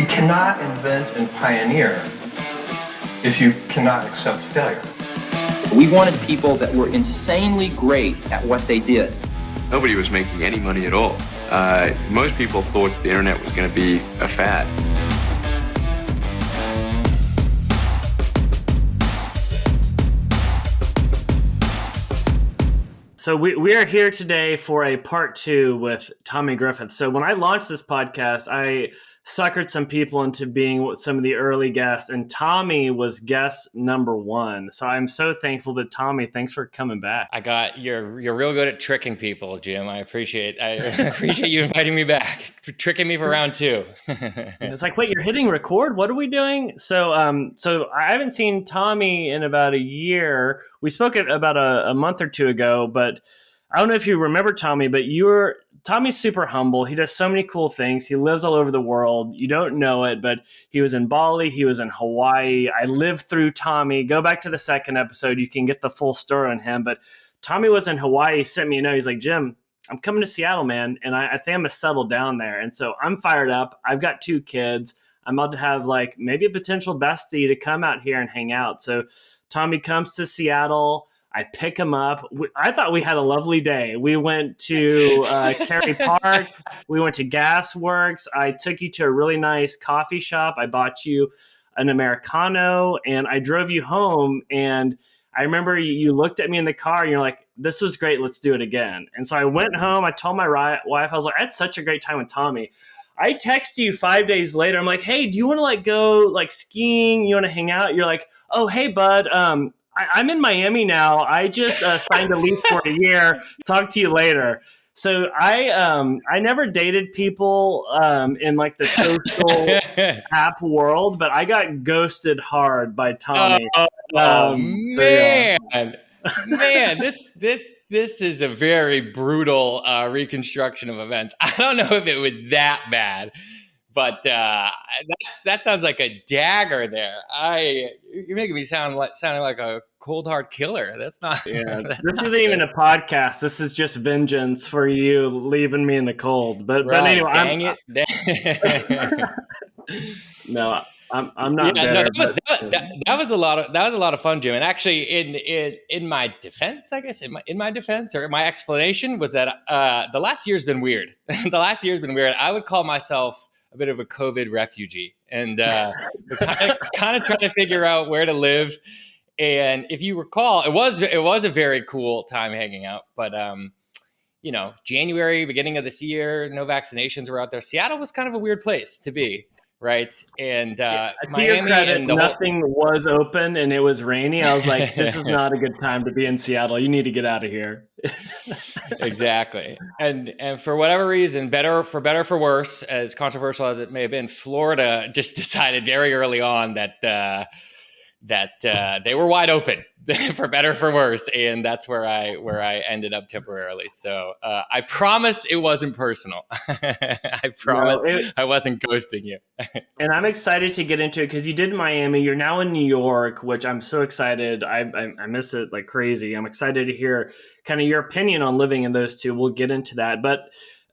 cannot invent and pioneer if you cannot accept failure. We wanted people that were insanely great at what they did. Nobody was making any money at all. Most people thought the internet was going to be a fad. So we are here today for a part 2 with Tommy Griffith. So when I launched this podcast, I suckered some people into being some of the early guests, and Tommy was guest number 1. So I'm so thankful to Tommy. Thanks for coming back. You're real good at tricking people, Jim. I appreciate you inviting me back, tricking me for round 2. It's like, wait, you're hitting record? What are we doing? So I haven't seen Tommy in about a year. We spoke about a month or 2 ago, but I don't know if you remember Tommy, but Tommy's super humble. He does so many cool things. He lives all over the world. You don't know it, but he was in Bali. He was in Hawaii. I lived through Tommy. Go back to the second episode. You can get the full story on him. But Tommy was in Hawaii. He sent me a note. He's like, Jim, I'm coming to Seattle, man. And I think I'm going to settle down there. And so I'm fired up. I've got 2 kids. I'm about to have like maybe a potential bestie to come out here and hang out. So Tommy comes to Seattle. I pick him up. I thought we had a lovely day. We went to Cary Park. We went to Gasworks. I took you to a really nice coffee shop. I bought you an Americano, and I drove you home. And I remember you looked at me in the car, and you're like, this was great. Let's do it again. And so I went home. I told my wife, I was like, I had such a great time with Tommy. I text you 5 days later. I'm like, hey, do you want to go skiing? You want to hang out? You're like, oh, hey, bud. I'm in Miami now. I just signed a lease for a year. Talk to you later. So I never dated people in the social app world, but I got ghosted hard by Tommy. Man, man, this is a very brutal reconstruction of events. I don't know if it was that bad. But that sounds like a dagger there. You're making me sounding like a cold hard killer. That's not. Yeah, this isn't even a podcast. This is just vengeance for you leaving me in the cold. But anyway, dang it. No, I'm not. Yeah, that was a lot of fun, Jim. And actually, in my defense, I guess in my defense or my explanation was that the last year's been weird. The last year's been weird. I would call myself a bit of a COVID refugee, and was kind of trying to figure out where to live. And if you recall, it was a very cool time hanging out. But January, beginning of this year, no vaccinations were out there. Seattle was kind of a weird place to be, right? And Miami, and nothing was open, and it was rainy. I was like, this is not a good time to be in Seattle. You need to get out of here. Exactly. And for whatever reason, for better or for worse, as controversial as it may have been, Florida just decided very early on that they were wide open, for better or for worse, and that's where I ended up temporarily. So I promise it wasn't personal. I promise I wasn't ghosting you. And I'm excited to get into it because you did Miami. You're now in New York, which I'm so excited. I miss it like crazy. I'm excited to hear kind of your opinion on living in those two. We'll get into that, but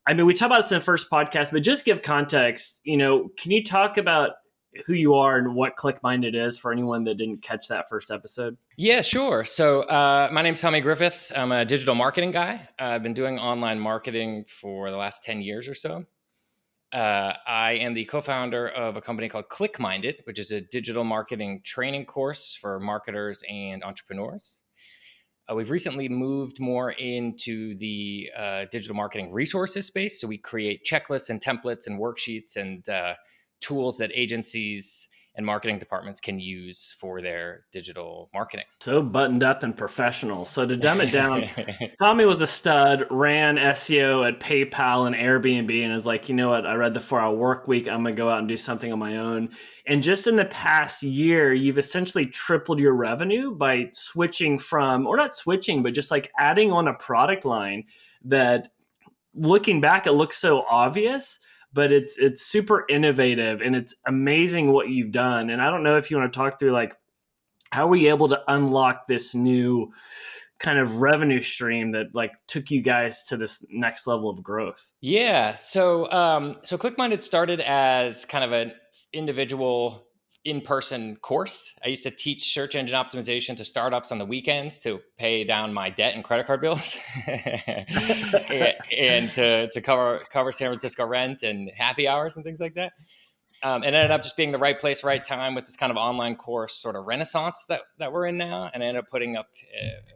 I mean, we talked about this in the first podcast, but just give context. Can you talk about who you are and what ClickMinded is for anyone that didn't catch that first episode? Yeah, sure. So my name's Tommy Griffith. I'm a digital marketing guy. I've been doing online marketing for the last 10 years or so. I am the co-founder of a company called ClickMinded, which is a digital marketing training course for marketers and entrepreneurs. We've recently moved more into the digital marketing resources space. So we create checklists and templates and worksheets and tools that agencies and marketing departments can use for their digital marketing. So buttoned up and professional. So to dumb it down, Tommy was a stud, ran SEO at PayPal and Airbnb, and is like, you know what? I read the 4-Hour Work Week. I'm going to go out and do something on my own. And just in the past year, you've essentially tripled your revenue by switching from, or not switching, but just adding on a product line that, looking back, it looks so obvious, but it's super innovative, and it's amazing what you've done. And I don't know if you want to talk through how were you able to unlock this new kind of revenue stream that took you guys to this next level of growth? Yeah. So ClickMinded started as kind of individual in-person course. I used to teach search engine optimization to startups on the weekends to pay down my debt and credit card bills and to cover San Francisco rent and happy hours and things like that. And ended up just being the right place, right time with this kind of online course sort of renaissance that we're in now. And I ended up putting up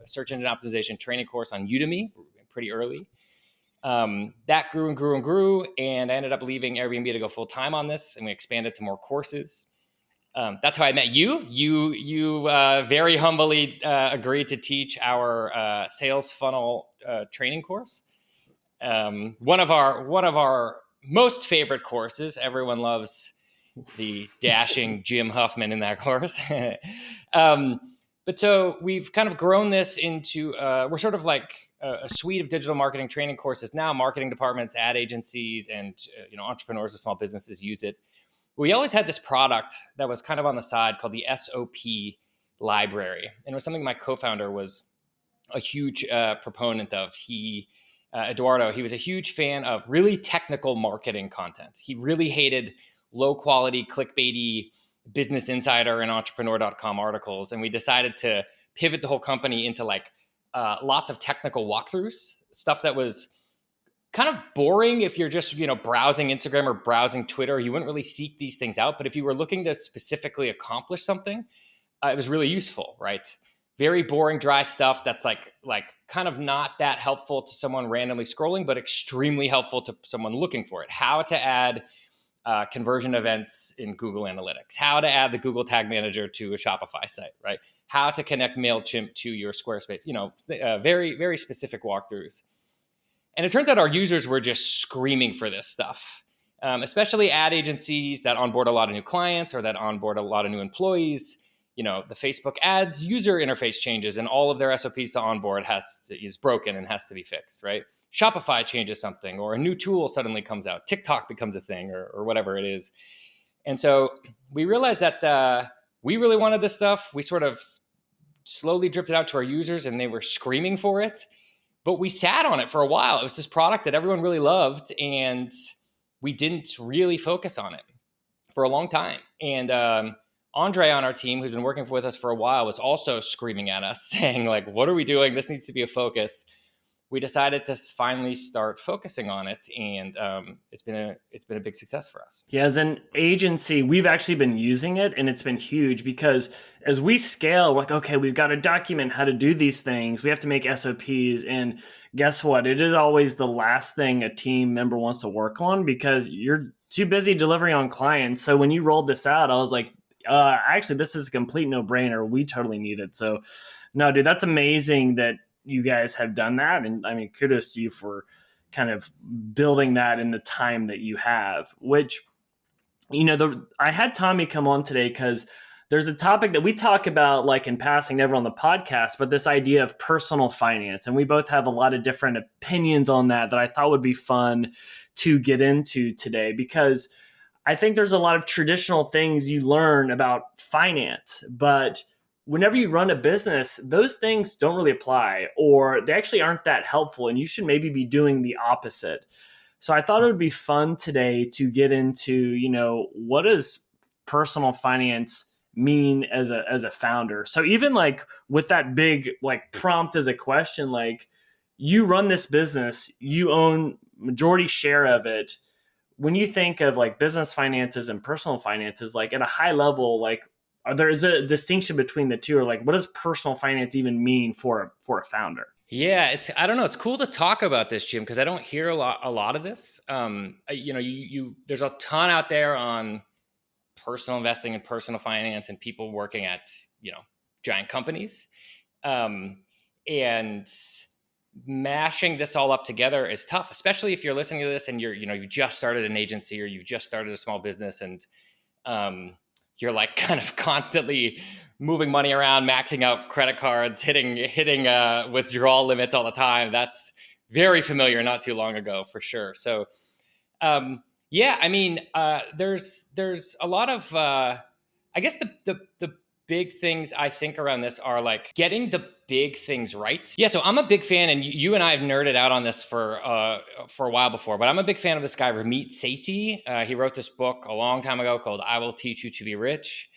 a search engine optimization training course on Udemy pretty early. That grew and grew and grew. And I ended up leaving Airbnb to go full time on this. And we expanded to more courses. That's how I met you. You very humbly agreed to teach our sales funnel training course. One of our most favorite courses. Everyone loves the dashing Jim Huffman in that course. But so we've kind of grown this into, we're sort of like a suite of digital marketing training courses now. Marketing departments, ad agencies, and entrepreneurs or small businesses use it. We always had this product that was kind of on the side called the SOP library. And it was something my co-founder was a huge proponent of. Eduardo, he was a huge fan of really technical marketing content. He really hated low quality, clickbaity Business Insider and entrepreneur.com articles. And we decided to pivot the whole company into like lots of technical walkthroughs, stuff that was kind of boring if you're just, browsing Instagram or browsing Twitter. You wouldn't really seek these things out. But if you were looking to specifically accomplish something, it was really useful, right? Very boring, dry stuff that's like kind of not that helpful to someone randomly scrolling, but extremely helpful to someone looking for it. How to add conversion events in Google Analytics, how to add the Google Tag Manager to a Shopify site, right? How to connect MailChimp to your Squarespace, very, very specific walkthroughs. And it turns out our users were just screaming for this stuff, especially ad agencies that onboard a lot of new clients or that onboard a lot of new employees. The Facebook ads user interface changes and all of their SOPs to onboard is broken and has to be fixed, right? Shopify changes something or a new tool suddenly comes out. TikTok becomes a thing or whatever it is. And so we realized that we really wanted this stuff. We sort of slowly dripped it out to our users and they were screaming for it. But we sat on it for a while. It was this product that everyone really loved and we didn't really focus on it for a long time. And Andre on our team, who's been working with us for a while, was also screaming at us saying like, what are we doing? This needs to be a focus. We decided to finally start focusing on it. And it's been a big success for us. Yeah, as an agency, we've actually been using it and it's been huge because as we scale, we're like, okay, we've got to document how to do these things. We have to make SOPs. And guess what? It is always the last thing a team member wants to work on because you're too busy delivering on clients. So when you rolled this out, I was like, actually, this is a complete no-brainer. We totally need it. So no, dude, that's amazing that you guys have done that. And I mean, kudos to you for kind of building that in the time that you have, which, I had Tommy come on today because there's a topic that we talk about like in passing, never on the podcast, but this idea of personal finance. And we both have a lot of different opinions on that I thought would be fun to get into today because I think there's a lot of traditional things you learn about finance, but whenever you run a business, those things don't really apply or they actually aren't that helpful and you should maybe be doing the opposite. So I thought it would be fun today to get into, what does personal finance mean as a founder? So even like with that big like prompt as a question, like you run this business, you own majority share of it. When you think of like business finances and personal finances, like at a high level, like is there a distinction between the two or like what does personal finance even mean for a founder? Yeah, I don't know. It's cool to talk about this, Jim, because I don't hear a lot of this. There's a ton out there on personal investing and personal finance and people working at, giant companies. And mashing this all up together is tough, especially if you're listening to this and you've just started an agency or you've just started a small business and you're like kind of constantly moving money around, maxing out credit cards, hitting withdrawal limits all the time. That's very familiar not too long ago for sure. So there's a lot of I guess the big things I think around this are like getting the big things right. Yeah, so I'm a big fan, and you and I have nerded out on this for a while before, but I'm a big fan of this guy, Ramit Sethi. He wrote this book a long time ago called I Will Teach You to Be Rich.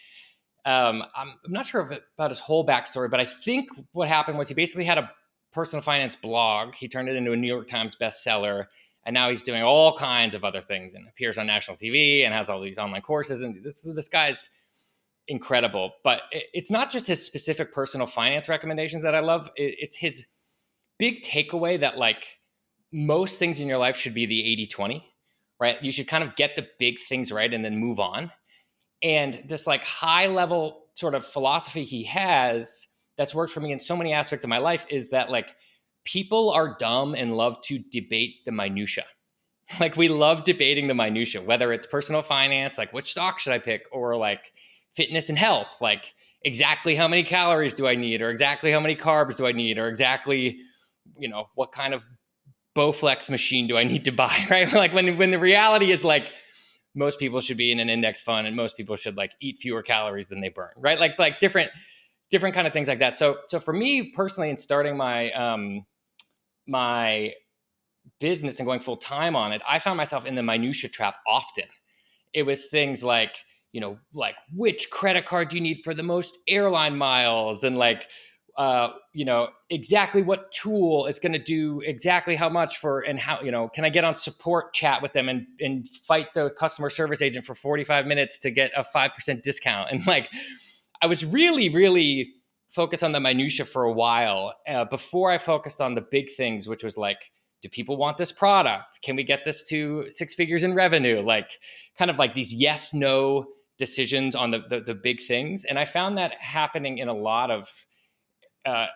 I'm not sure about his whole backstory, but I think what happened was he basically had a personal finance blog. He turned it into a New York Times bestseller, and now he's doing all kinds of other things and appears on national TV and has all these online courses. And this guy's incredible. But it's not just his specific personal finance recommendations that I love. It's his big takeaway that like most things in your life should be the 80-20, right? You should kind of get the big things right and then move on. And this like high level sort of philosophy he has that's worked for me in so many aspects of my life is that like people are dumb and love to debate the minutia. Like we love debating the minutia, whether it's personal finance, like which stock should I pick, or like fitness and health, like exactly how many calories do I need, or exactly how many carbs do I need, or exactly, what kind of Bowflex machine do I need to buy, right? Like when the reality is like, most people should be in an index fund and most people should like eat fewer calories than they burn, right? Like different kind of things like that. So for me personally, in starting my my business and going full time on it, I found myself in the minutia trap often. It was things like, like which credit card do you need for the most airline miles, and like exactly what tool is going to do exactly how much for, and how, can I get on support chat with them and fight the customer service agent for 45 minutes to get a 5% discount. And like, I was really, really focused on the minutia for a while before I focused on the big things, which was like, do people want this product? Can we get this to 6 figures in revenue? Like kind of like these yes, no decisions on the big things. And I found that happening in a lot of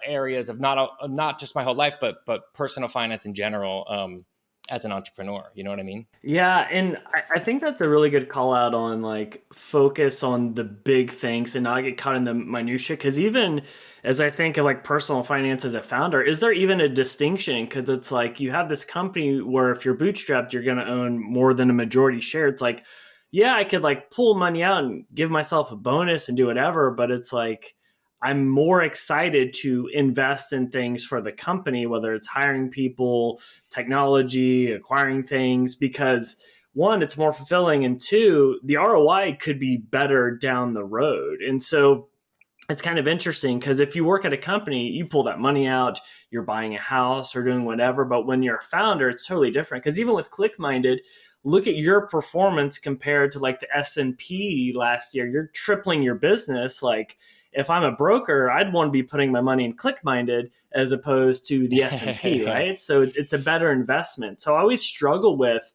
areas of not just my whole life, but personal finance in general, as an entrepreneur. You know what I mean? Yeah, and I think that's a really good call out on like focus on the big things and not get caught in the minutia. Because even as I think of like personal finance as a founder, is there even a distinction? Because it's like you have this company where if you're bootstrapped, you're going to own more than a majority share. It's like, yeah, I could like pull money out and give myself a bonus and do whatever, but it's like I'm more excited to invest in things for the company, whether it's hiring people, technology, acquiring things, because one, it's more fulfilling, and two, the ROI could be better down the road. And so it's kind of interesting because if you work at a company, you pull that money out, you're buying a house or doing whatever. But when you're a founder, it's totally different. Because even with ClickMinded, look at your performance compared to like the S&P last year. You're tripling your business. Like if I'm a broker, I'd want to be putting my money in ClickMinded as opposed to the S&P, right? So it's a better investment. So I always struggle with,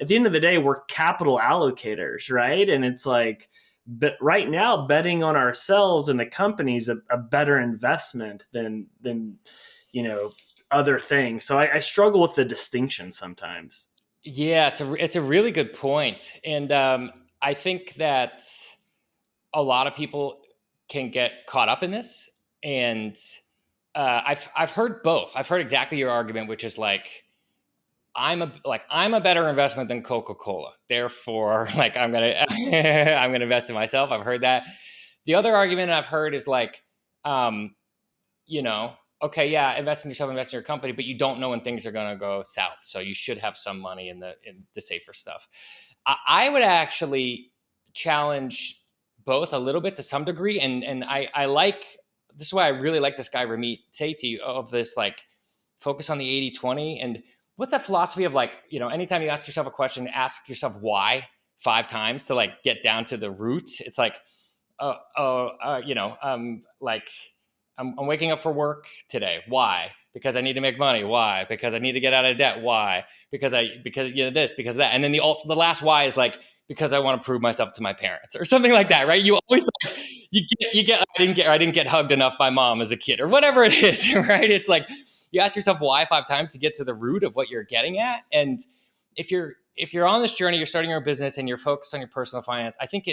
at the end of the day, we're capital allocators, right? And it's like, but right now, betting on ourselves and the company is a better investment than other things. So I struggle with the distinction sometimes. Yeah, it's a really good point. And I think that a lot of people can get caught up in this. And I've heard both. I've heard exactly your argument, which is like, I'm a better investment than Coca-Cola. Therefore, like I'm gonna invest in myself. I've heard that. The other argument I've heard is like, okay, yeah, invest in yourself, invest in your company, but you don't know when things are gonna go south. So you should have some money in the safer stuff. I would actually challenge both a little bit to some degree, and I like, this is why I really like this guy Ramit Sethi, of this like focus on the 80-20. And what's that philosophy of like, anytime you ask yourself a question, ask yourself why 5 times to like get down to the root. It's like, like I'm waking up for work today. Why? Because I need to make money. Why? Because I need to get out of debt. Why? Because this, because that. And then the last why is like, because I want to prove myself to my parents or something like that, right? You always like, you get, I didn't get hugged enough by mom as a kid or whatever it is, right? It's like, you ask yourself why 5 times to get to the root of what you're getting at. And if you're on this journey, you're starting your business and you're focused on your personal finance, I think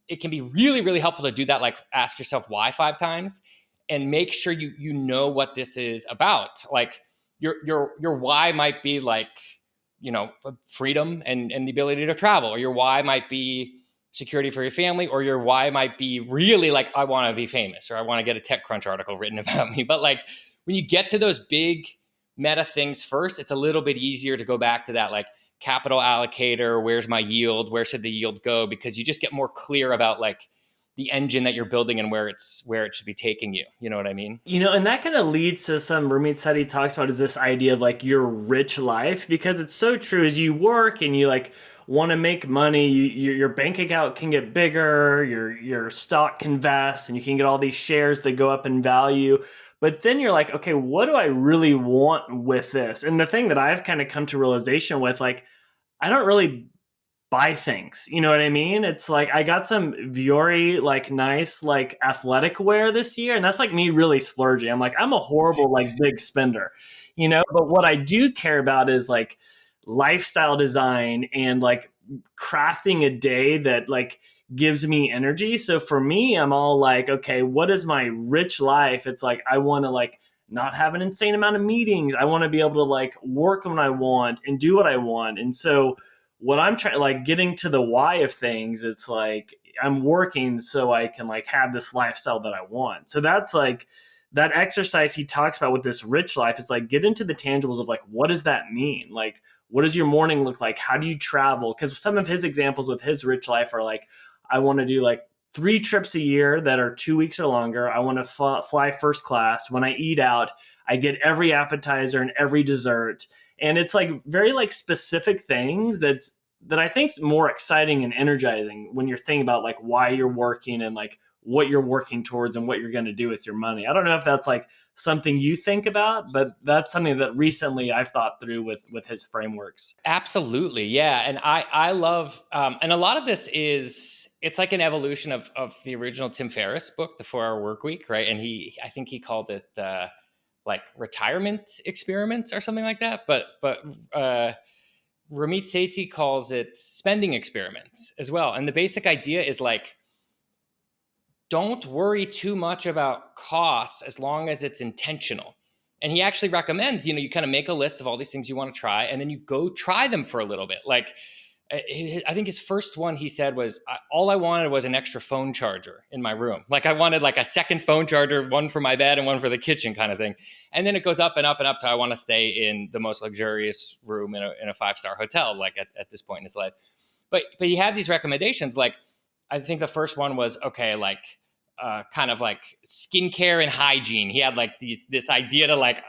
it can be really, really helpful to do that. Like ask yourself why 5 times and make sure you know what this is about. Like your why might be like, freedom and the ability to travel, or your why might be security for your family, or your why might be really like, I want to be famous, or I want to get a TechCrunch article written about me. But like when you get to those big meta things first, it's a little bit easier to go back to that like capital allocator, where's my yield, where should the yield go, because you just get more clear about like the engine that you're building and where it should be taking you. You know what I mean? And that kind of leads to some Ramit Sethi talks about, is this idea of like your rich life, because it's so true. As you work and you like want to make money, your bank account can get bigger, your stock can vest, and you can get all these shares that go up in value. But then you're like, okay, what do I really want with this? And the thing that I've kind of come to realization with, like, I don't really buy things. You know what I mean? It's like I got some Vuori like nice like athletic wear this year, and that's like me really splurging. I'm like, I'm a horrible like big spender, but what I do care about is like lifestyle design and like crafting a day that like gives me energy. So for me, I'm all like, okay, what is my rich life? It's like I want to like not have an insane amount of meetings. I want to be able to like work when I want and do what I want. And so what I'm trying, like getting to the why of things, it's like I'm working so I can like have this lifestyle that I want. So that's like that exercise he talks about with this rich life. It's like get into the tangibles of like, what does that mean? Like, what does your morning look like? How do you travel? Because some of his examples with his rich life are like, I want to do like 3 trips a year that are 2 weeks or longer. I want to fly first class. When I eat out, I get every appetizer and every dessert. And it's like very like specific things that I think is more exciting and energizing when you're thinking about like why you're working and like what you're working towards and what you're going to do with your money. I don't know if that's like something you think about, but that's something that recently I've thought through with his frameworks. Absolutely. Yeah. And I love, and a lot of this it's like an evolution of the original Tim Ferriss book, The 4-Hour Workweek, right? And I think he called it like retirement experiments or something like that. But Ramit Sethi calls it spending experiments as well. And the basic idea is like, don't worry too much about costs as long as it's intentional. And he actually recommends, you kind of make a list of all these things you want to try, and then you go try them for a little bit. Like, I think his first one he said was, all I wanted was an extra phone charger in my room. Like I wanted like a second phone charger, one for my bed and one for the kitchen kind of thing. And then it goes up and up and up to I want to stay in the most luxurious room in a 5-star hotel, like at this point in his life. But he had these recommendations. Like, I think the first one was, okay, like kind of like skincare and hygiene. He had like this idea to like,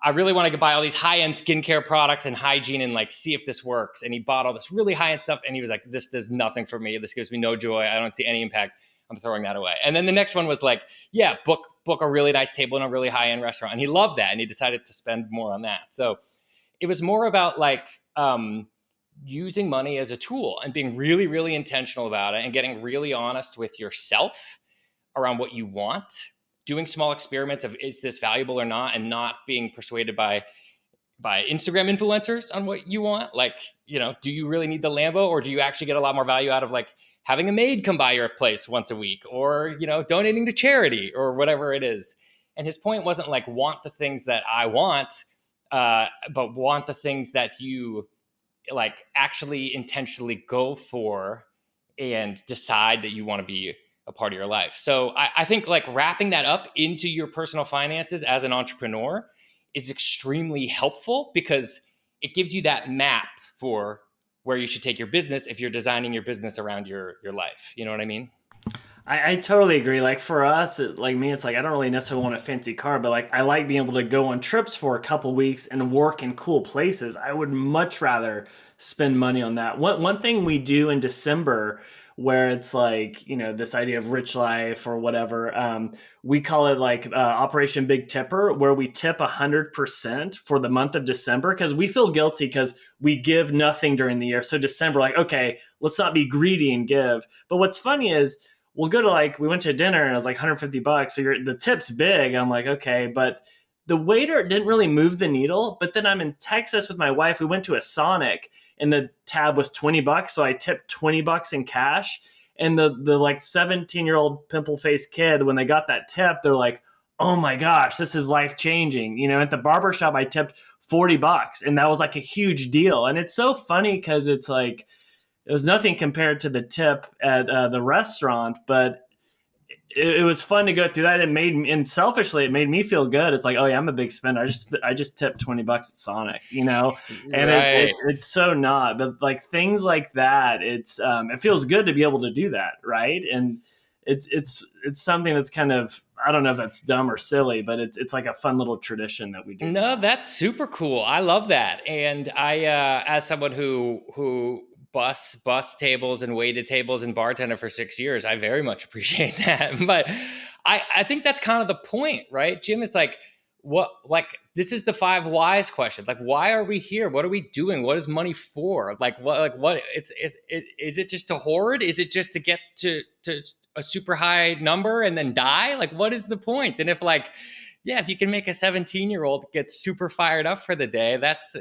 I really want to buy all these high-end skincare products and hygiene and like see if this works. And he bought all this really high-end stuff. And he was like, this does nothing for me. This gives me no joy. I don't see any impact. I'm throwing that away. And then the next one was like, yeah, book a really nice table in a really high-end restaurant. And he loved that. And he decided to spend more on that. So it was more about like using money as a tool and being really, really intentional about it and getting really honest with yourself around what you want, doing small experiments of is this valuable or not, and not being persuaded by Instagram influencers on what you want. Like, do you really need the Lambo, or do you actually get a lot more value out of like having a maid come by your place once a week, or, donating to charity or whatever it is. And his point wasn't like want the things that I want, but want the things that you like actually intentionally go for and decide that you want to be a part of your life. So I think like wrapping that up into your personal finances as an entrepreneur is extremely helpful, because it gives you that map for where you should take your business if you're designing your business around your life. You know what I mean? I totally agree. Like for us, like me, it's like I don't really necessarily want a fancy car, but like I like being able to go on trips for a couple weeks and work in cool places. I would much rather spend money on that. One thing we do in December, where it's like, this idea of rich life or whatever, we call it like Operation Big Tipper, where we tip 100% for the month of December, because we feel guilty because we give nothing during the year. So December, like, okay, let's not be greedy and give. But what's funny is we'll go to like, we went to dinner and it was like $150. So the tip's big. I'm like, okay, but the waiter didn't really move the needle. But then I'm in Texas with my wife. We went to a Sonic and the tab was $20. So I tipped $20 in cash. And the like 17-year-old pimple-faced kid, when they got that tip, they're like, oh my gosh, this is life-changing. At the barbershop, I tipped $40, and that was like a huge deal. And it's so funny because it's like, it was nothing compared to the tip at the restaurant, but it was fun to go through that. It made me, and selfishly, it made me feel good. It's like, oh yeah, I'm a big spender. I just tipped $20 at Sonic, and Right. it's so not, but like things like that, it feels good to be able to do that, right? And it's something that's kind of, I don't know if that's dumb or silly, but it's like a fun little tradition that we do. No, that's super cool. I love that. And I, as someone who bus tables and waited tables and bartender for 6 years, I very much appreciate that. But I think that's kind of the point, right? Jim is like, this is the 5 whys question. Like, why are we here? What are we doing? What is money for? Is it just to hoard? Is it just to get to a super high number and then die? Like, what is the point? And if you can make a 17-year-old get super fired up for the day, that's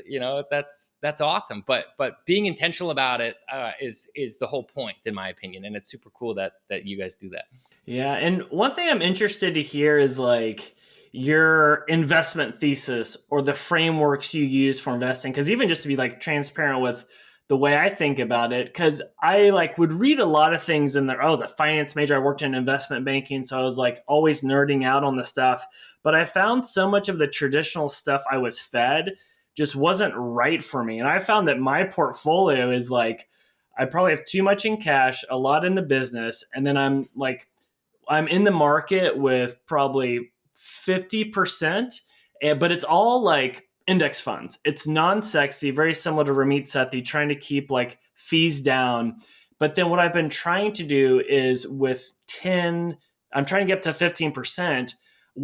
awesome. But being intentional about it is the whole point, in my opinion. And it's super cool that you guys do that. Yeah, and one thing I'm interested to hear is like your investment thesis or the frameworks you use for investing. Because even just to be like transparent with the way I think about it, because I like would read a lot of things in there. I was a finance major. I worked in investment banking, so I was like always nerding out on the stuff. But I found so much of the traditional stuff I was fed just wasn't right for me. And I found that my portfolio is like, I probably have too much in cash, a lot in the business, and then I'm in the market with probably 50%, but it's all like index funds. It's non-sexy, very similar to Ramit Sethi, trying to keep like fees down. But then what I've been trying to do is I'm trying to get up to 15%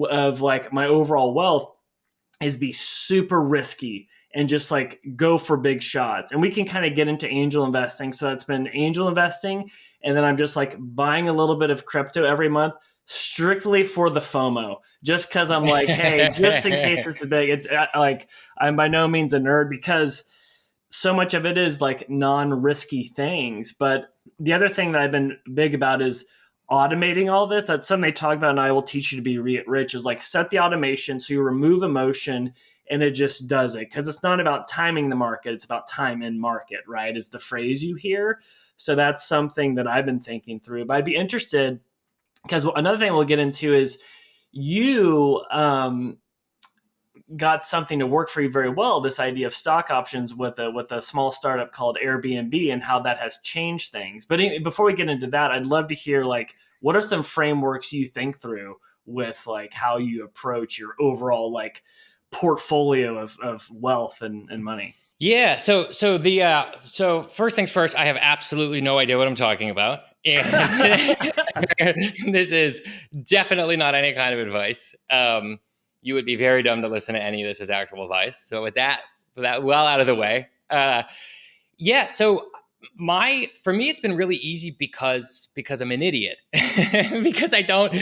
of like my overall wealth is be super risky and just like go for big shots. And we can kind of get into angel investing. So that's been angel investing. And then I'm just like buying a little bit of crypto every month, strictly for the FOMO, just because I'm like, hey, just in case it's big. It's like, I'm by no means a nerd because so much of it is like non-risky things. But the other thing that I've been big about is automating all this. That's something they talk about, and I will teach you to be rich, is like set the automation so you remove emotion and it just does it. Because it's not about timing the market, it's about time in market, right? Is the phrase you hear. So that's something that I've been thinking through. But I'd be interested, because another thing we'll get into is you got something to work for you very well, this idea of stock options with a small startup called Airbnb and how that has changed things. But before we get into that, I'd love to hear like, what are some frameworks you think through with like how you approach your overall like portfolio of wealth and money? Yeah. So first things first, I have absolutely no idea what I'm talking about. And this is definitely not any kind of advice. You would be very dumb to listen to any of this as actual advice. So with that well out of the way, so for me, it's been really easy because I'm an idiot, because I don't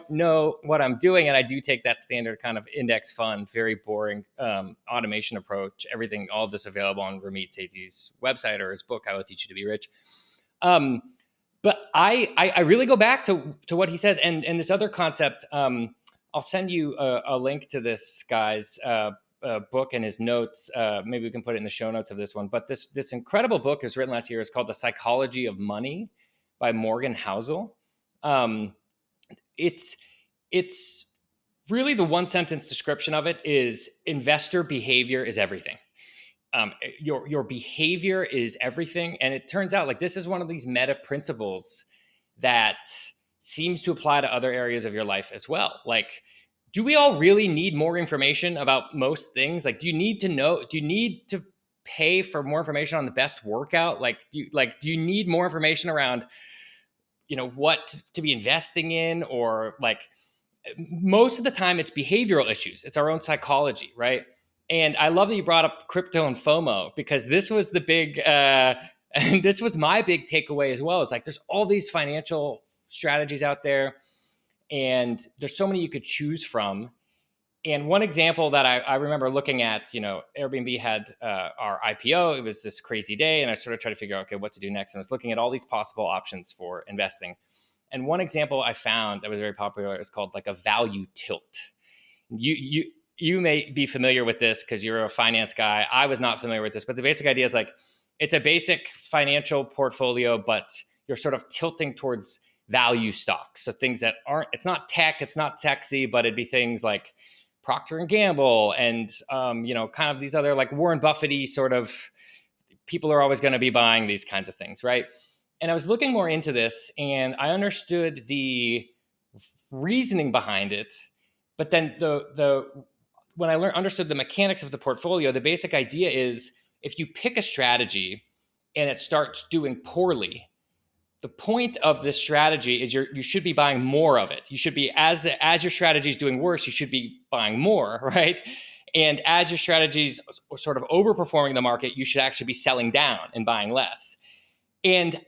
know what I'm doing. And I do take that standard kind of index fund, very boring automation approach, everything, all of this available on Ramit Sethi's website or his book, How I'll Teach You to Be Rich. But I really go back to what he says. And this other concept, I'll send you a link to this guy's book and his notes. Maybe we can put it in the show notes of this one. But this incredible book is written last year. It's called The Psychology of Money by Morgan Housel. It's really, the one sentence description of it is investor behavior is everything. Your behavior is everything. And it turns out like this is one of these meta principles that seems to apply to other areas of your life as well. Like, do we all really need more information about most things? Like, do you need to pay for more information on the best workout? Do you need more information around, what to be investing in? Or like, most of the time it's behavioral issues. It's our own psychology, right? And I love that you brought up crypto and FOMO, because this was the big, and this was my big takeaway as well. It's like, there's all these financial strategies out there, and there's so many you could choose from. And one example that I remember looking at, Airbnb had our IPO. It was this crazy day, and I sort of tried to figure out, okay, what to do next. And I was looking at all these possible options for investing. And one example I found that was very popular is called like a value tilt. you may be familiar with this because you're a finance guy. I was not familiar with this, but the basic idea is like, it's a basic financial portfolio, but you're sort of tilting towards value stocks. So things that aren't, it's not tech, it's not sexy, but it'd be things like Procter and Gamble and, kind of these other like Warren Buffett-y sort of people are always going to be buying these kinds of things, right? And I was looking more into this and I understood the reasoning behind it. But then when I understood the mechanics of the portfolio, the basic idea is if you pick a strategy and it starts doing poorly, the point of this strategy is you should be buying more of it. You should be, as your strategy is doing worse, you should be buying more, right? And as your strategy's sort of overperforming the market, you should actually be selling down and buying less. And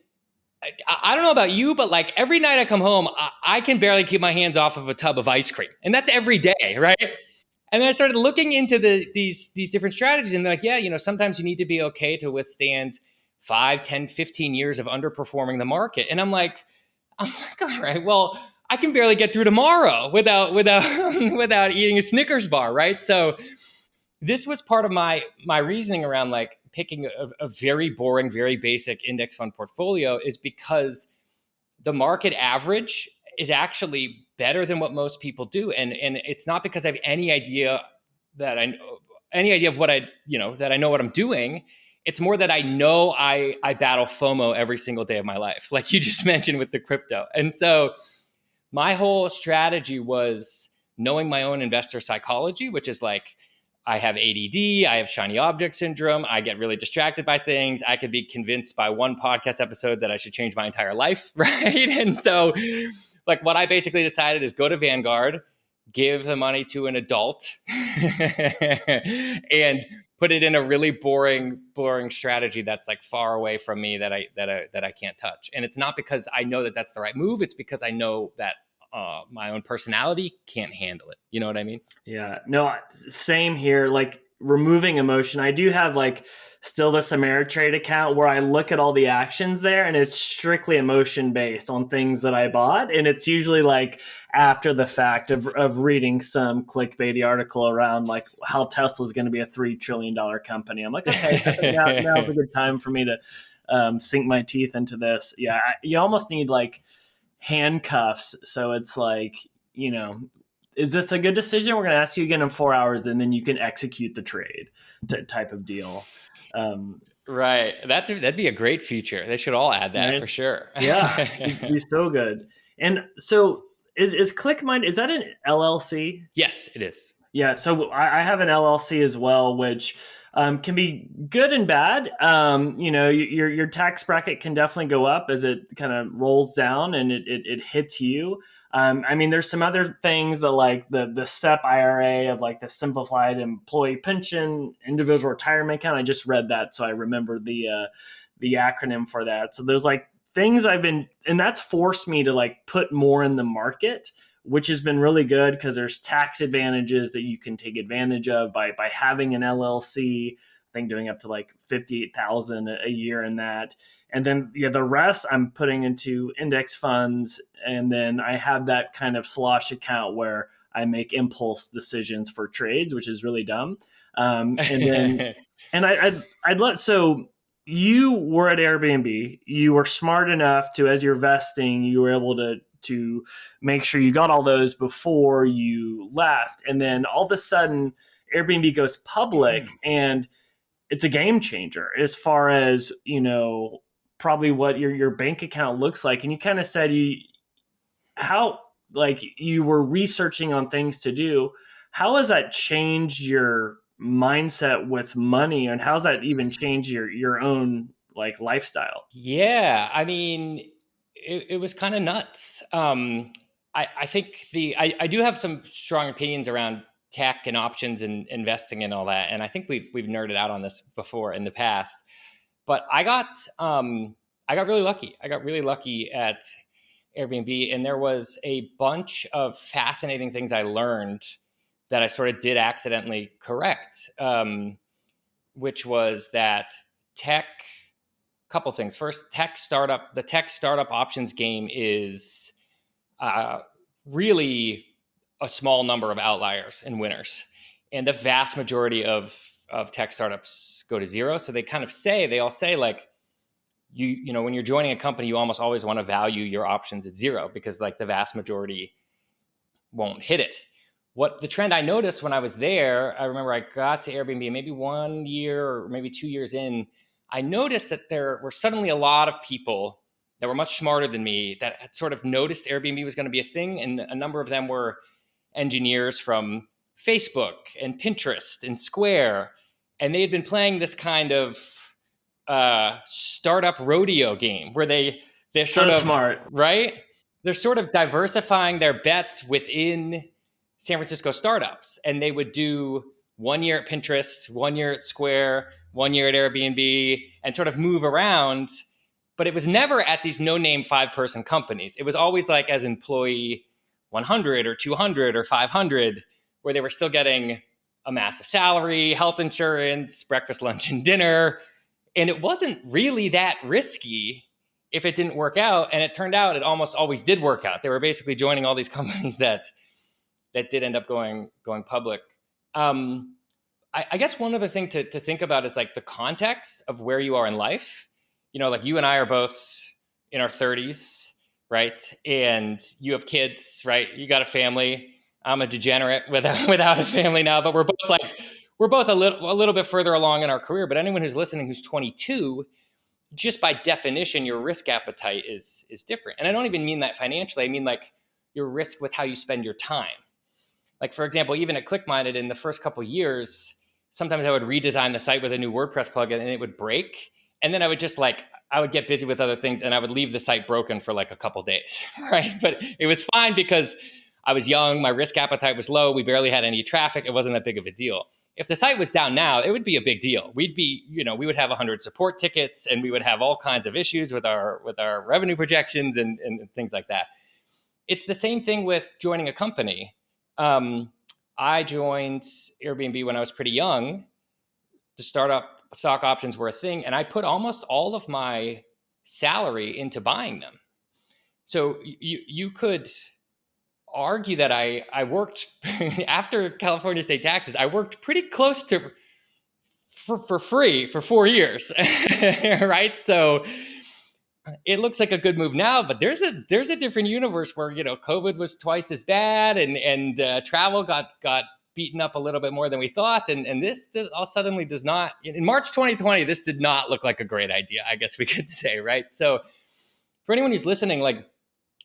I don't know about you, but like every night I come home, I can barely keep my hands off of a tub of ice cream. And that's every day, right? And then I started looking into these different strategies and they're like, yeah, sometimes you need to be okay to withstand 5, 10, 15 years of underperforming the market. And I'm like, all right, well, I can barely get through tomorrow without without eating a Snickers bar, right? So this was part of my reasoning around like picking a very boring, very basic index fund portfolio is because the market average is actually better than what most people do. And it's not because I have any idea of what that I know what I'm doing. It's more that I know I battle FOMO every single day of my life, like you just mentioned with the crypto. And so my whole strategy was knowing my own investor psychology, which is like, I have ADD, I have shiny object syndrome, I get really distracted by things. I could be convinced by one podcast episode that I should change my entire life, right? And so like what I basically decided is go to Vanguard, give the money to an adult and put it in a really boring strategy that's like far away from me that I can't touch. And it's not because I know that that's the right move. It's because I know that my own personality can't handle it. You know what I mean? Yeah, no, same here. Like removing emotion. I do have like still this Ameritrade account where I look at all the actions there and it's strictly emotion based on things that I bought. And it's usually like after the fact of reading some clickbaity article around like how Tesla is going to be a $3 trillion company. I'm like, okay, now's a good time for me to sink my teeth into this. Yeah, you almost need like handcuffs. So it's like, is this a good decision? We're going to ask you again in 4 hours and then you can execute the trade type of deal. Right. That'd be a great feature. They should all add that, right? For sure. Yeah. It'd be so good. And so is ClickMind, is that an LLC? Yes, it is. Yeah. So I have an LLC as well, which can be good and bad. Your tax bracket can definitely go up as it kind of rolls down and it hits you. There's some other things that like the SEP IRA of like the simplified employee pension, individual retirement account. I just read that, so I remember the acronym for that. So there's like things and that's forced me to like put more in the market, which has been really good because there's tax advantages that you can take advantage of by having an LLC. I think doing up to like $58,000 a year in that. And then the rest I'm putting into index funds. And then I have that kind of slosh account where I make impulse decisions for trades, which is really dumb. So you were at Airbnb, you were smart enough to, as you're vesting, you were able to make sure you got all those before you left. And then all of a sudden Airbnb goes public and it's a game changer as far as, probably what your bank account looks like. And you kind of said you were researching on things to do. How has that changed your mindset with money, and how's that even changed your own like lifestyle? Yeah. It was kind of nuts. I think I do have some strong opinions around tech and options and investing and all that. And I think we've nerded out on this before in the past, but I got really lucky. I got really lucky at Airbnb, and there was a bunch of fascinating things I learned that I sort of did accidentally correct, which was that couple things. First, the tech startup options game is really a small number of outliers and winners. and the vast majority of tech startups go to zero. So they all say like, you know, when you're joining a company, you almost always want to value your options at zero because like the vast majority won't hit it. What the trend I noticed when I was there, I remember I got to Airbnb maybe 1 year or maybe 2 years in, I noticed that there were suddenly a lot of people that were much smarter than me that had sort of noticed Airbnb was going to be a thing. And a number of them were engineers from Facebook and Pinterest and Square. And they had been playing this kind of startup rodeo game where they're So sort of smart. right. They're sort of diversifying their bets within San Francisco startups, and they would do 1 year at Pinterest, 1 year at Square, 1 year at Airbnb, and sort of move around. But it was never at these no-name 5-person companies. It was always like as employee 100 or 200 or 500, where they were still getting a massive salary, health insurance, breakfast, lunch, and dinner. And it wasn't really that risky if it didn't work out. And it turned out it almost always did work out. They were basically joining all these companies that did end up going public. I guess one other thing to think about is like the context of where you are in life. You know, like you and I are both in our 30s, right? And you have kids, right? You got a family. I'm a degenerate without a family now, but we're both a little bit further along in our career. But anyone who's listening who's 22, just by definition, your risk appetite is different. And I don't even mean that financially. I mean like your risk with how you spend your time. Like, for example, even at ClickMinded in the first couple of years, sometimes I would redesign the site with a new WordPress plugin and it would break. And then I would get busy with other things and I would leave the site broken for like a couple days, right? But it was fine because I was young, my risk appetite was low, we barely had any traffic, it wasn't that big of a deal. If the site was down now, it would be a big deal. We would have 100 support tickets and we would have all kinds of issues with our revenue projections and things like that. It's the same thing with joining a company. I joined Airbnb when I was pretty young. The startup stock options were a thing, and I put almost all of my salary into buying them. So you could argue that I worked after California state taxes. I worked pretty close to for free for 4 years, right? So it looks like a good move now, but there's a different universe where, you know, COVID was twice as bad and travel got beaten up a little bit more than we thought. And this suddenly does not, in March 2020, this did not look like a great idea, I guess we could say, right? So for anyone who's listening, like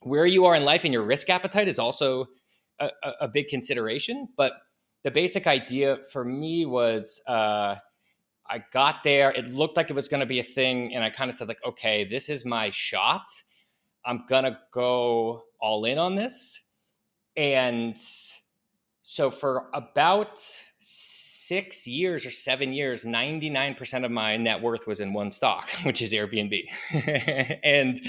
where you are in life and your risk appetite is also a big consideration. But the basic idea for me was, I got there, it looked like it was going to be a thing. And I kind of said like, okay, this is my shot. I'm going to go all in on this. And so for about 6 years or 7 years, 99% of my net worth was in one stock, which is Airbnb. And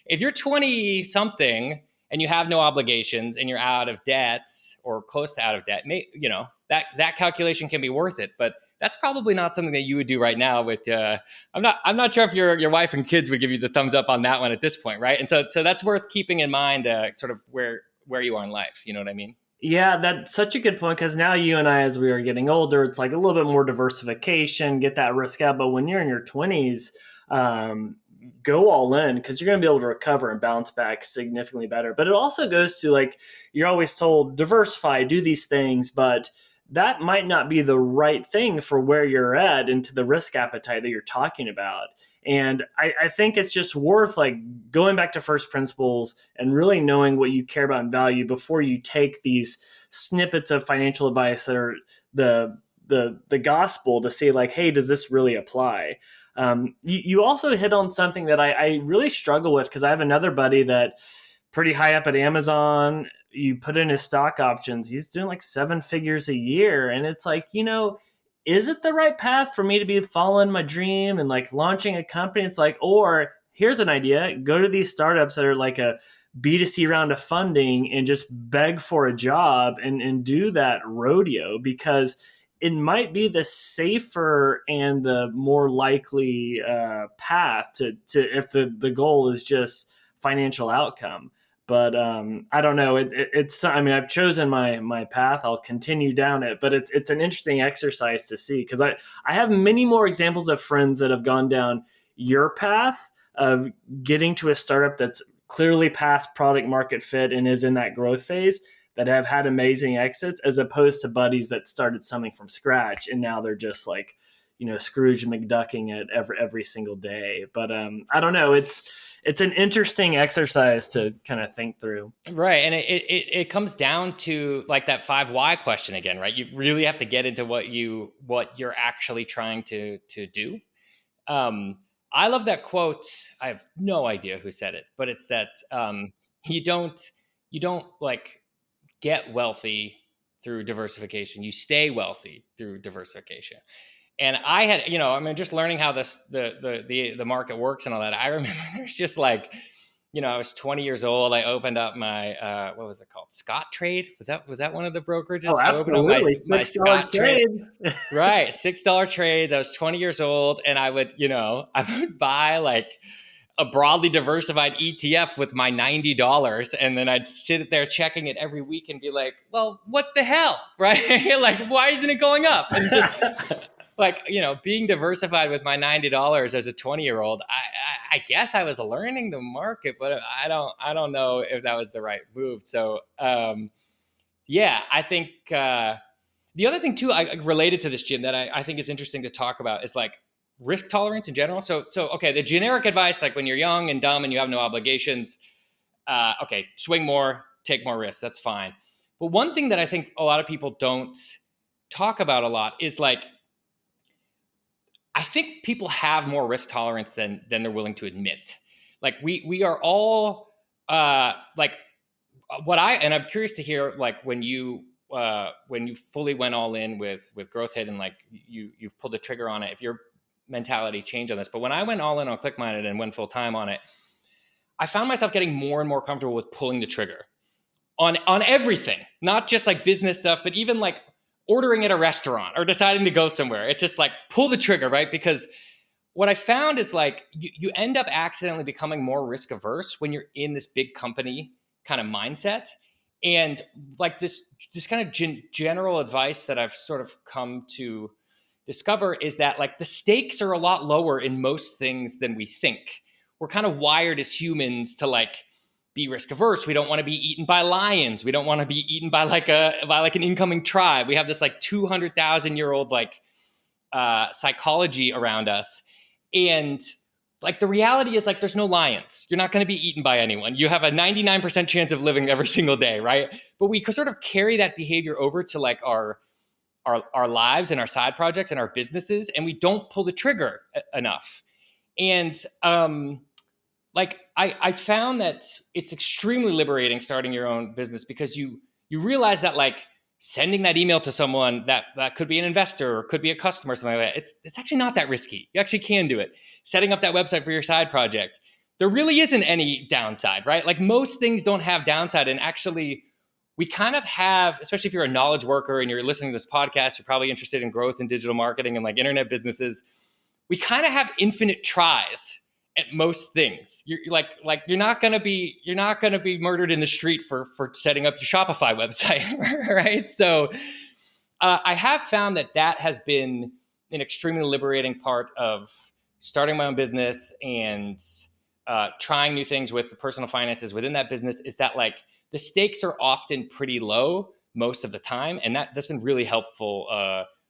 if you're 20 something and you have no obligations and you're out of debt or close to out of debt, you know, that calculation can be worth it. But that's probably not something that you would do right now with, I'm not sure if your wife and kids would give you the thumbs up on that one at this point, right? And so that's worth keeping in mind, sort of where you are in life. You know what I mean? Yeah, that's such a good point, because now you and I, as we are getting older, it's like a little bit more diversification, get that risk out. But when you're in your 20s, go all in, because you're going to be able to recover and bounce back significantly better. But it also goes to, like, you're always told, diversify, do these things, but that might not be the right thing for where you're at into the risk appetite that you're talking about. And I think it's just worth like going back to first principles and really knowing what you care about and value before you take these snippets of financial advice that are the gospel to say like, hey, does this really apply? You also hit on something that I really struggle with, because I have another buddy that pretty high up at Amazon. You put in his stock options, he's doing like 7 figures a year. And it's like, you know, is it the right path for me to be following my dream and like launching a company? It's like, or here's an idea, go to these startups that are like a B2C round of funding and just beg for a job and do that rodeo, because it might be the safer and the more likely path to if the goal is just financial outcome. But I don't know. It's, I mean, I've chosen my path. I'll continue down it, but it's an interesting exercise to see, because I have many more examples of friends that have gone down your path of getting to a startup that's clearly past product market fit and is in that growth phase, that have had amazing exits, as opposed to buddies that started something from scratch and now they're just like, Scrooge McDucking it every single day. But I don't know. It's an interesting exercise to kind of think through. Right. And it comes down to like that 5 why question again, right? You really have to get into what you're actually trying to do. I love that quote. I have no idea who said it, but it's that you don't like get wealthy through diversification. You stay wealthy through diversification. And I had, just learning how the market works and all that. I remember there's just like, I was 20 years old. I opened up my, what was it called? Scott Trade. Was that one of the brokerages? Oh, absolutely. I opened up my Scott trade. Right. $6 trades. I was 20 years old, and I would buy like a broadly diversified ETF with my $90. And then I'd sit there checking it every week and be like, well, what the hell? Right. Like, why isn't it going up? And just like, being diversified with my $90 as a 20-year-old, I guess I was learning the market, but I don't know if that was the right move. So, I think the other thing too, related to this, Jim, that I think is interesting to talk about is like risk tolerance in general. So okay, the generic advice, like when you're young and dumb and you have no obligations, okay, swing more, take more risks. That's fine. But one thing that I think a lot of people don't talk about a lot is like, I think people have more risk tolerance than they're willing to admit. Like we are all like and I'm curious to hear like when you fully went all in with Growth Hit and like you've pulled the trigger on it, if your mentality changed on this. But when I went all in on ClickMinded and went full time on it, I found myself getting more and more comfortable with pulling the trigger on everything, not just like business stuff, but even like ordering at a restaurant or deciding to go somewhere. It's just like pull the trigger, right? Because what I found is like you end up accidentally becoming more risk averse when you're in this big company kind of mindset. And like this kind of general advice that I've sort of come to discover is that like the stakes are a lot lower in most things than we think. We're kind of wired as humans to like be risk averse. We don't want to be eaten by lions. We don't want to be eaten by like an incoming tribe. We have this like 200,000-year-old like psychology around us. And like the reality is like there's no lions. You're not going to be eaten by anyone. You have a 99% chance of living every single day, right? But we sort of carry that behavior over to like our lives and our side projects and our businesses, and we don't pull the trigger enough. And like I found that it's extremely liberating starting your own business, because you realize that like sending that email to someone that could be an investor or could be a customer or something like that, it's actually not that risky. You actually can do it. Setting up that website for your side project, there really isn't any downside, right? Like most things don't have downside. And actually we kind of have, especially if you're a knowledge worker and you're listening to this podcast, you're probably interested in growth and digital marketing and like internet businesses. We kind of have infinite tries at most things. You're not gonna be murdered in the street for setting up your Shopify website, right? So I have found that has been an extremely liberating part of starting my own business and trying new things with the personal finances within that business, is that like the stakes are often pretty low most of the time, and that's been really helpful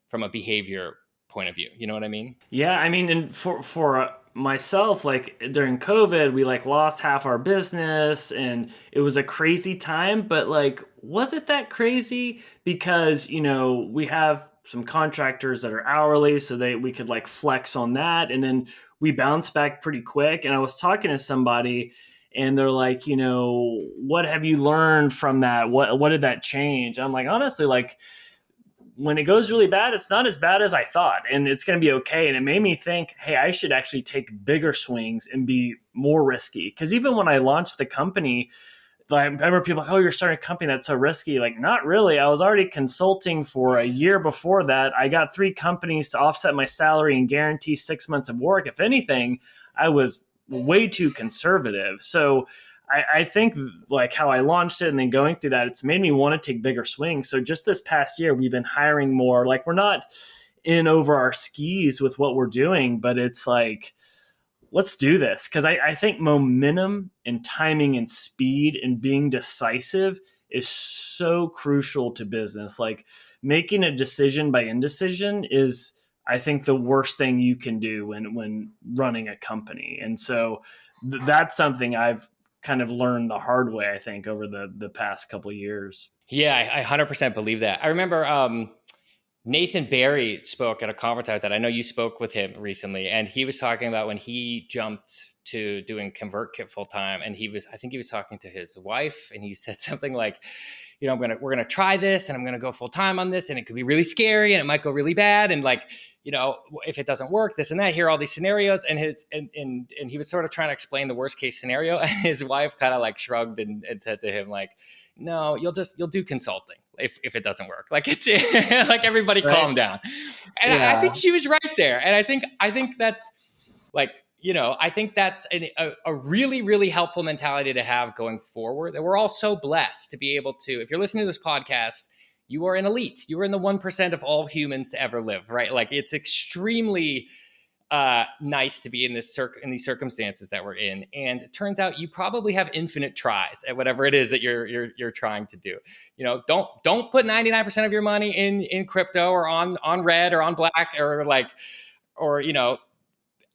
from a behavior point of view. You know what I mean? Yeah, I mean, and for myself, like during COVID, we like lost half our business and it was a crazy time, but like, was it that crazy? Because, we have some contractors that are hourly, so we could like flex on that. And then we bounced back pretty quick. And I was talking to somebody and they're like, what have you learned from that? What did that change? I'm like, honestly, like, when it goes really bad, it's not as bad as I thought, and it's going to be okay. And it made me think, hey, I should actually take bigger swings and be more risky. Because even when I launched the company, I remember people like, oh, you're starting a company that's so risky. Like, not really. I was already consulting for a year before that. I got 3 companies to offset my salary and guarantee 6 months of work. If anything, I was way too conservative. So I think like how I launched it and then going through that, it's made me want to take bigger swings. So just this past year, we've been hiring more. Like we're not in over our skis with what we're doing, but it's like, let's do this. Because I think momentum and timing and speed and being decisive is so crucial to business. Like making a decision by indecision is, I think, the worst thing you can do when running a company. And so that's something I've kind of learned the hard way, I think, over the past couple of years. Yeah, I 100% believe that. I remember Nathan Barry spoke at a conference I was at. I know you spoke with him recently, and he was talking about when he jumped to doing ConvertKit full time, and I think he was talking to his wife, and he said something like, you know, we're gonna try this, and I'm gonna go full time on this, and it could be really scary, and it might go really bad, and like, you know, if it doesn't work, this and that. Here are all these scenarios, and he was sort of trying to explain the worst case scenario, and his wife kind of like shrugged and said to him like, no, you'll do consulting if it doesn't work. Like it's like everybody right. Calm down. And yeah. I think she was right there. And I think that's like, you know, I think that's a really, really helpful mentality to have going forward. That we're all so blessed to be able to, if you're listening to this podcast, you are an elite. You are in the 1% of all humans to ever live, right? Like it's extremely nice to be in these circumstances that we're in. And it turns out you probably have infinite tries at whatever it is that you're trying to do. You know, don't put 99% of your money in crypto or on red or on black or you know,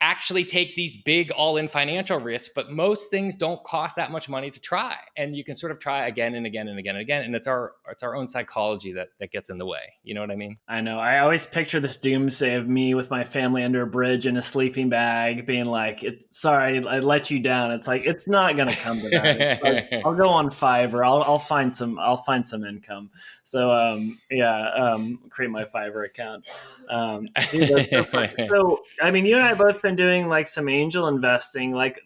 actually take these big all-in financial risks, but most things don't cost that much money to try. And you can sort of try again and again and again and again. And it's our own psychology that gets in the way. You know what I mean? I know. I always picture this doomsday of me with my family under a bridge in a sleeping bag being like, sorry, I let you down. It's like, it's not going to come to that. Like, I'll go on Fiverr. I'll find some income. So, create my Fiverr account. Dude, that's so funny. So, I mean, you and I both been doing like some angel investing. Like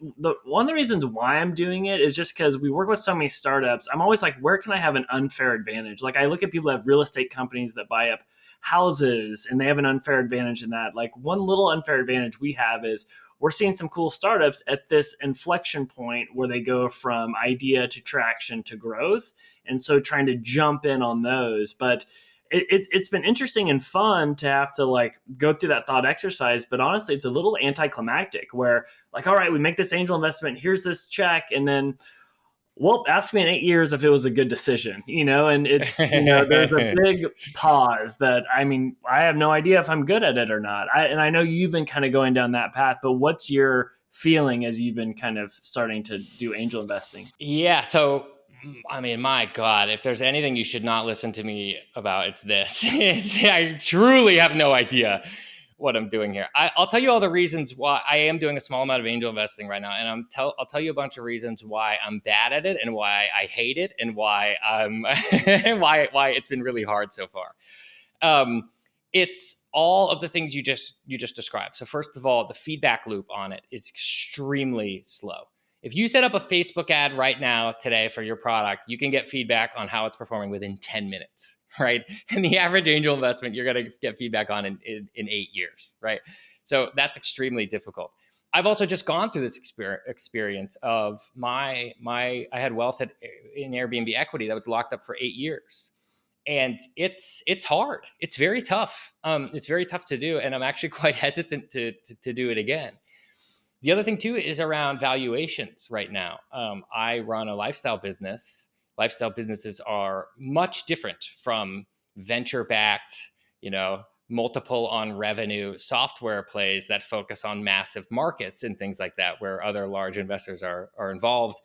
one of the reasons why I'm doing it is just because we work with so many startups. I'm always like, where can I have an unfair advantage? Like I look at people that have real estate companies that buy up houses and they have an unfair advantage in that. Like one little unfair advantage we have is we're seeing some cool startups at this inflection point where they go from idea to traction to growth. And so trying to jump in on those. But it's been interesting and fun to have to like go through that thought exercise, but honestly, it's a little anticlimactic where like, all right, we make this angel investment, here's this check. And then, well, ask me in 8 years if it was a good decision, you know, and it's, you know, there's a big pause that, I mean, I have no idea if I'm good at it or not. And I know you've been kind of going down that path, but what's your feeling as you've been kind of starting to do angel investing? Yeah. So, I mean, my God, if there's anything you should not listen to me about, it's this. I truly have no idea what I'm doing here. I'll tell you all the reasons why I am doing a small amount of angel investing right now. And I'll tell you a bunch of reasons why I'm bad at it and why I hate it and why why it's been really hard so far. It's all of the things you just described. So first of all, the feedback loop on it is extremely slow. If you set up a Facebook ad right now today for your product, you can get feedback on how it's performing within 10 minutes, right? And the average angel investment, you're going to get feedback on in 8 years, right? So that's extremely difficult. I've also just gone through this experience of I had wealth in Airbnb equity that was locked up for 8 years. And it's hard. It's very tough. It's very tough to do. And I'm actually quite hesitant to do it again. The other thing, too, is around valuations right now. I run a lifestyle business. Lifestyle businesses are much different from venture-backed, you know, multiple on revenue software plays that focus on massive markets and things like that, where other large investors are involved.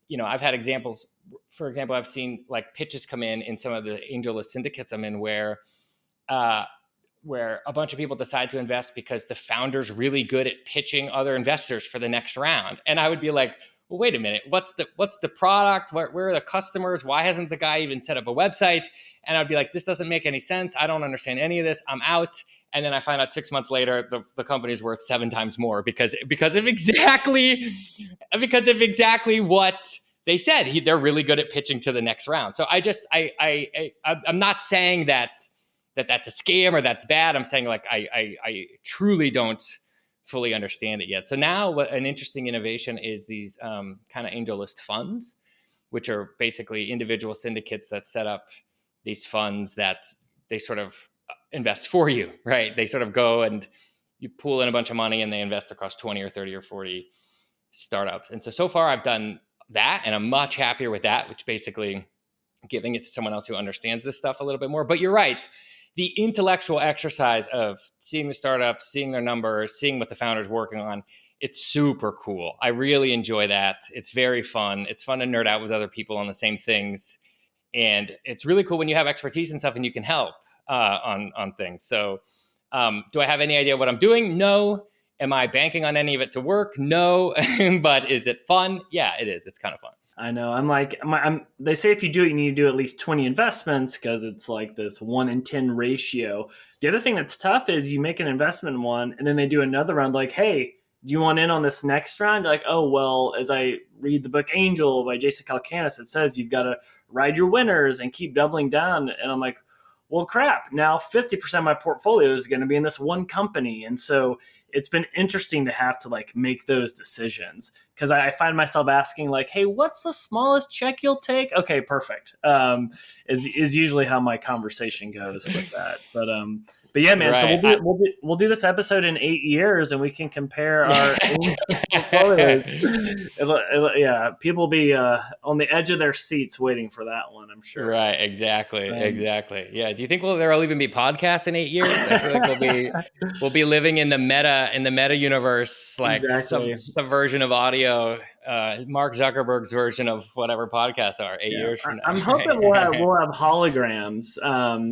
You know, I've had examples. For example, I've seen like pitches come in some of the AngelList syndicates I'm in where a bunch of people decide to invest because the founder's really good at pitching other investors for the next round. And I would be like, well, wait a minute, what's the product? Where are the customers? Why hasn't the guy even set up a website? And I'd be like, this doesn't make any sense. I don't understand any of this. I'm out. And then I find out 6 months later, the company's worth 7 times more because of exactly what they said. They're really good at pitching to the next round. So I'm not saying that's a scam or that's bad. I'm saying like I truly don't fully understand it yet. So now what an interesting innovation is these kind of angel list funds, which are basically individual syndicates that set up these funds that they sort of invest for you, right? They sort of go and you pool in a bunch of money and they invest across 20 or 30 or 40 startups. And so far I've done that and I'm much happier with that, which basically giving it to someone else who understands this stuff a little bit more. But you're right. The intellectual exercise of seeing the startups, seeing their numbers, seeing what the founder's working on, it's super cool. I really enjoy that. It's very fun. It's fun to nerd out with other people on the same things. And it's really cool when you have expertise and stuff and you can help on things. So do I have any idea what I'm doing? No. Am I banking on any of it to work? No. But is it fun? Yeah, it is. It's kind of fun. I know. They say if you do it, you need to do at least 20 investments because it's like this 1 in 10 ratio. The other thing that's tough is you make an investment in one and then they do another round like, hey, do you want in on this next round? You're like, oh, well, as I read the book Angel by Jason Calacanis, it says you've got to ride your winners and keep doubling down. And I'm like, well, crap. Now 50% of my portfolio is going to be in this one company. And so it's been interesting to have to like make those decisions because I find myself asking like, hey, what's the smallest check you'll take? Okay, perfect. Is usually how my conversation goes with that. But yeah, man. Right. So we'll do this episode in 8 years and we can compare our portfolios. Yeah, people will be on the edge of their seats waiting for that one, I'm sure. Right, exactly. Yeah. Do you think there'll even be podcasts in 8 years? I feel like we'll be living in the meta universe, like some version of audio, Mark Zuckerberg's version of whatever podcasts are 8 years from now. I'm hoping we'll have holograms,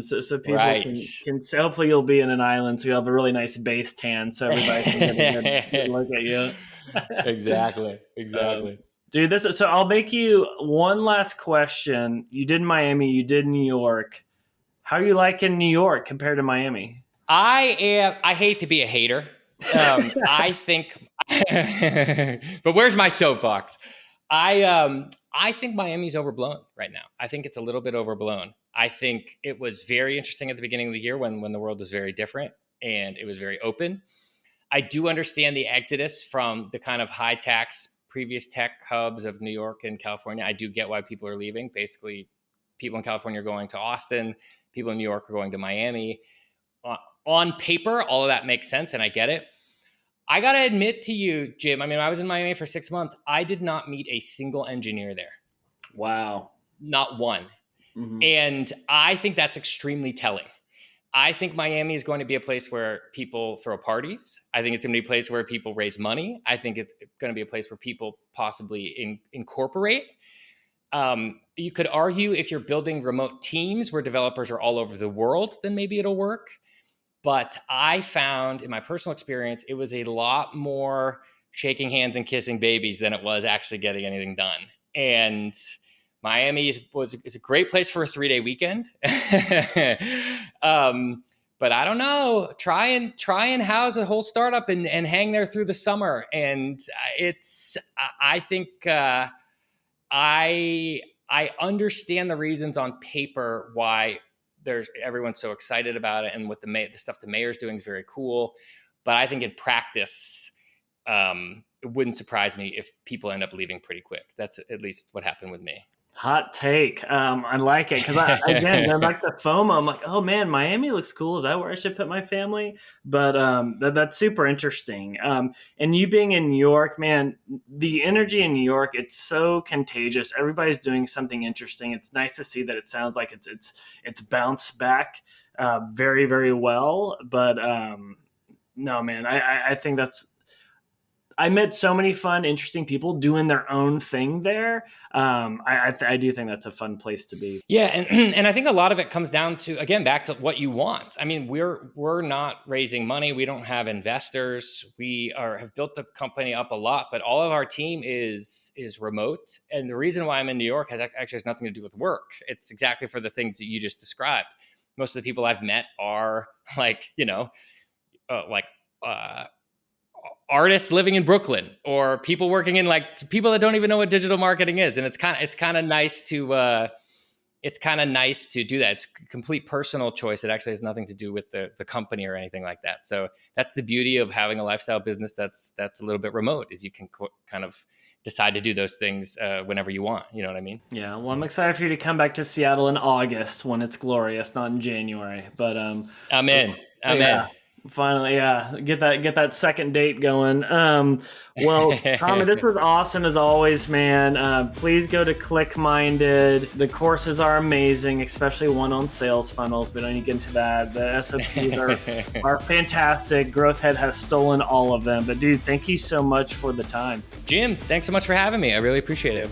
so people can hopefully you'll be in an island, so you'll have a really nice base tan, so everybody can get a good look at you. Exactly. Dude, so I'll make you one last question. You did Miami, you did New York. How are you liking New York compared to Miami? I hate to be a hater. I think, but where's my soapbox? I think Miami's overblown right now. I think it's a little bit overblown. I think it was very interesting at the beginning of the year when the world was very different and it was very open. I do understand the exodus from the kind of high tax previous tech hubs of New York and California. I do get why people are leaving. Basically, people in California are going to Austin. People in New York are going to Miami. On paper, all of that makes sense, and I get it. I got to admit to you, Jim, I mean, I was in Miami for 6 months. I did not meet a single engineer there. Wow. Not one. Mm-hmm. And I think that's extremely telling. I think Miami is going to be a place where people throw parties. I think it's going to be a place where people raise money. I think it's going to be a place where people possibly incorporate. You could argue if you're building remote teams where developers are all over the world, then maybe it'll work. But I found in my personal experience, it was a lot more shaking hands and kissing babies than it was actually getting anything done. And Miami is a great place for a 3-day weekend. But I don't know, try and house a whole startup and hang there through the summer. And I think I understand the reasons on paper why everyone's so excited about it, and what the stuff the mayor's doing is very cool. But I think in practice, it wouldn't surprise me if people end up leaving pretty quick. That's at least what happened with me. Hot take. I like it because again, going back to FOMO, I'm like, oh man, Miami looks cool. Is that where I should put my family? But that's super interesting. And you being in New York, man, the energy in New York, it's so contagious. Everybody's doing something interesting. It's nice to see that it sounds like it's bounced back very, very well. But no, man, I think I met so many fun, interesting people doing their own thing there. I do think that's a fun place to be. Yeah, and I think a lot of it comes down to, again, back to what you want. I mean, we're not raising money. We don't have investors. We have built the company up a lot, but all of our team is remote. And the reason why I'm in New York has nothing to do with work. It's exactly for the things that you just described. Most of the people I've met are artists living in Brooklyn, or people working in people that don't even know what digital marketing is. And it's kind of nice to it's kind of nice to do that. It's a complete personal choice. It actually has nothing to do with the company or anything like that. So that's the beauty of having a lifestyle business that's a little bit remote, is you can kind of decide to do those things whenever you want. You know what I mean? Yeah. Well, I'm excited for you to come back to Seattle in August when it's glorious, not in January. But I'm in. Finally, yeah, get that second date going. Well, Tommy, this was awesome as always, man. Please go to ClickMinded. The courses are amazing, especially one on sales funnels. We don't need to get into that. The SOPs are fantastic. GrowthHead has stolen all of them. But dude, thank you so much for the time. Jim, thanks so much for having me. I really appreciate it.